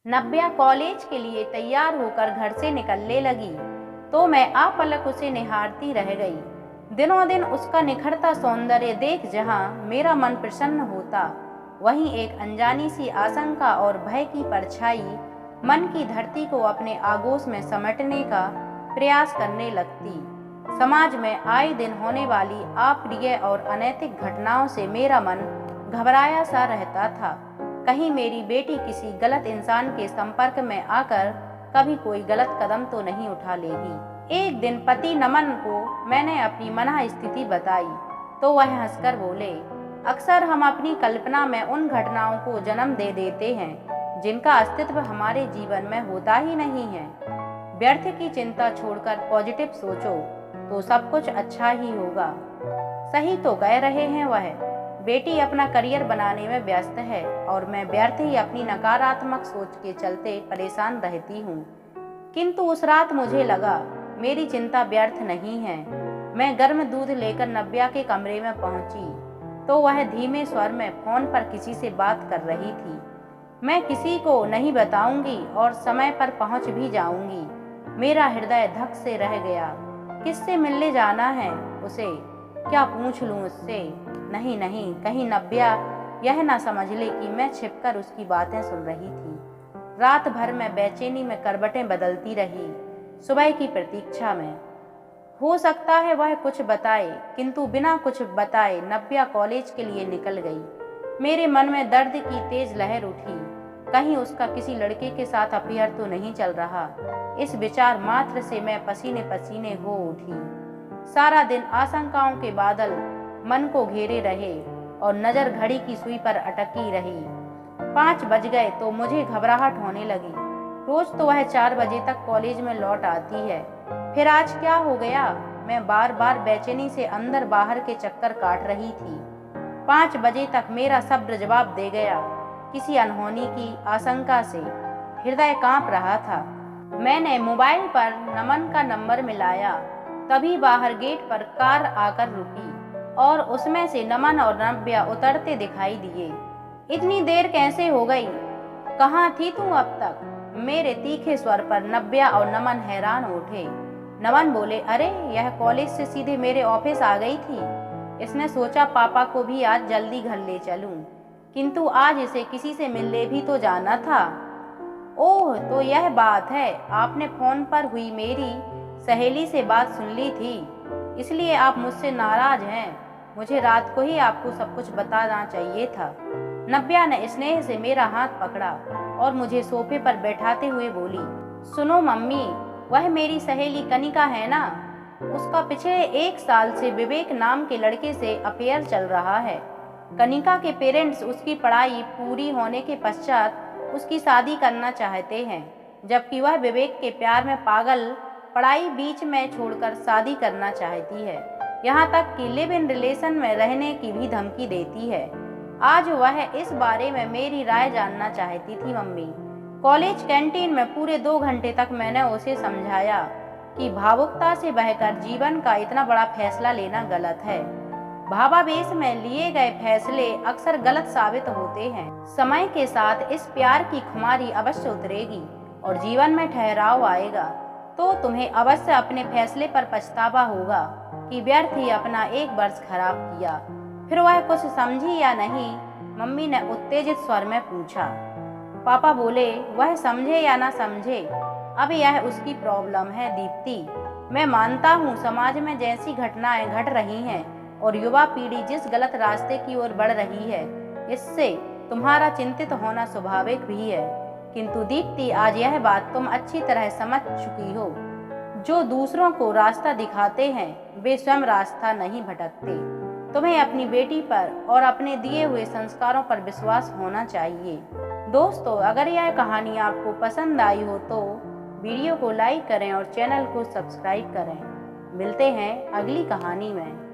नव्या college के लिए तैयार होकर घर से निकलने लगी तो मैं आपलक उसे निहारती रह गई। दिनों दिन उसका निखरता सौंदर्य देख जहां मेरा मन प्रसन्न होता, वहीं एक अनजानी सी आशंका और भय की परछाई मन की धरती को अपने आगोश में समेटने का प्रयास करने लगती। समाज में आए दिन होने वाली अप्रिय और अनैतिक घटनाओं से मेरा मन घबराया सा रहता था। कहीं मेरी बेटी किसी गलत इंसान के संपर्क में आकर कभी कोई गलत कदम तो नहीं उठा लेगी। एक दिन पति नमन को मैंने अपनी मनः स्थिति बताई तो वह हंसकर बोले, अक्सर हम अपनी कल्पना में उन घटनाओं को जन्म दे देते हैं जिनका अस्तित्व हमारे जीवन में होता ही नहीं है। व्यर्थ की चिंता छोड़कर पॉजिटिव सोचो तो सब कुछ अच्छा ही होगा। सही तो कह रहे हैं वह। बेटी अपना करियर बनाने में व्यस्त है और मैं व्यर्थ ही अपनी नकारात्मक सोच के चलते परेशान रहती हूँ। किंतु उस रात मुझे लगा मेरी चिंता व्यर्थ नहीं है। मैं गर्म दूध लेकर नव्या के कमरे में पहुंची तो वह धीमे स्वर में फोन पर किसी से बात कर रही थी। मैं किसी को नहीं बताऊंगी और समय पर पहुंच भी जाऊंगी। मेरा हृदय धक से रह गया। किससे मिलने जाना है उसे? क्या पूछ लूं उससे? नहीं नहीं, कहीं नव्या यह ना समझ ले कि मैं छिपकर उसकी बातें सुन रही थी। रात भर मैं बेचैनी में करवटें बदलती रही, सुबह की प्रतीक्षा में। हो सकता है वह कुछ बताए, किंतु बिना कुछ बताए नव्या कॉलेज के लिए निकल गई। मेरे मन में दर्द की तेज लहर उठी। कहीं उसका किसी लड़के के साथ अफेयर तो नहीं चल रहा। इस विचार मात्र से मैं पसीने पसीने हो उठी। सारा दिन आशंकाओं के बादल मन को घेरे रहे और नजर घड़ी की सुई पर अटकी रही। 5 बज गए तो मुझे घबराहट होने लगी। रोज तो वह 4 बजे तक कॉलेज में लौट आती है, फिर आज क्या हो गया? मैं बार बार बेचैनी से अंदर बाहर के चक्कर काट रही थी। 5 बजे तक मेरा सब्र जवाब दे गया। किसी अनहोनी की आशंका से हृदय कांप रहा था। मैंने मोबाइल पर नमन का नंबर मिलाया, तभी बाहर गेट पर कार आकर रुकी और उसमें से नमन और नव्या उतरते दिखाई दिए। इतनी देर कैसे हो गई? कहाँ थी तू अब तक? मेरे तीखे स्वर पर नव्या और नमन हैरान उठे। नमन बोले, अरे यह कॉलेज से सीधे मेरे ऑफिस आ गई थी। इसने सोचा पापा को भी आज जल्दी घर ले चलूं, किंतु आज इसे किसी से मिलने भी तो जाना था। ओह, तो यह बात है। आपने फोन पर हुई मेरी सहेली से बात सुन ली थी, इसलिए आप मुझसे नाराज हैं। मुझे रात को ही आपको सब कुछ बताना चाहिए था। नव्या ने स्नेह से मेरा हाथ पकड़ा और मुझे सोफे पर बैठाते हुए बोली, सुनो मम्मी, वह मेरी सहेली कनिका है ना, उसका पिछले 1 साल से विवेक नाम के लड़के से अफेयर चल रहा है। कनिका के पेरेंट्स उसकी पढ़ाई पूरी होने के पश्चात उसकी शादी करना चाहते हैं, जबकि वह विवेक के प्यार में पागल पढ़ाई बीच में छोड़कर शादी करना चाहती है। यहाँ तक कि लिव इन रिलेशन में रहने की भी धमकी देती है। आज वह इस बारे में मेरी राय जानना चाहती थी मम्मी। कॉलेज कैंटीन में पूरे 2 घंटे तक मैंने उसे समझाया कि भावुकता से बहकर जीवन का इतना बड़ा फैसला लेना गलत है। भावावेश में लिए गए फैसले अक्सर गलत साबित होते हैं। समय के साथ इस प्यार की खुमारी अवश्य उतरेगी और जीवन में ठहराव आएगा, तो तुम्हें अवश्य अपने फैसले पर पछतावा होगा कि व्यर्थ ही अपना 1 वर्ष खराब किया। फिर वह कुछ समझी या नहीं? मम्मी ने उत्तेजित स्वर में पूछा। पापा बोले, वह समझे या ना समझे, अब यह उसकी प्रॉब्लम है दीप्ति। मैं मानता हूँ समाज में जैसी घटनाएं घट रही हैं और युवा पीढ़ी जिस गलत रास्ते की ओर बढ़ रही है, इससे तुम्हारा चिंतित होना स्वाभाविक भी है। किंतु दीप्ति, आज यह बात तुम अच्छी तरह समझ चुकी हो, जो दूसरों को रास्ता दिखाते हैं वे स्वयं रास्ता नहीं भटकते। तुम्हें अपनी बेटी पर और अपने दिए हुए संस्कारों पर विश्वास होना चाहिए। दोस्तों, अगर यह कहानी आपको पसंद आई हो तो वीडियो को लाइक करें और चैनल को सब्सक्राइब करें। मिलते हैं अगली कहानी में।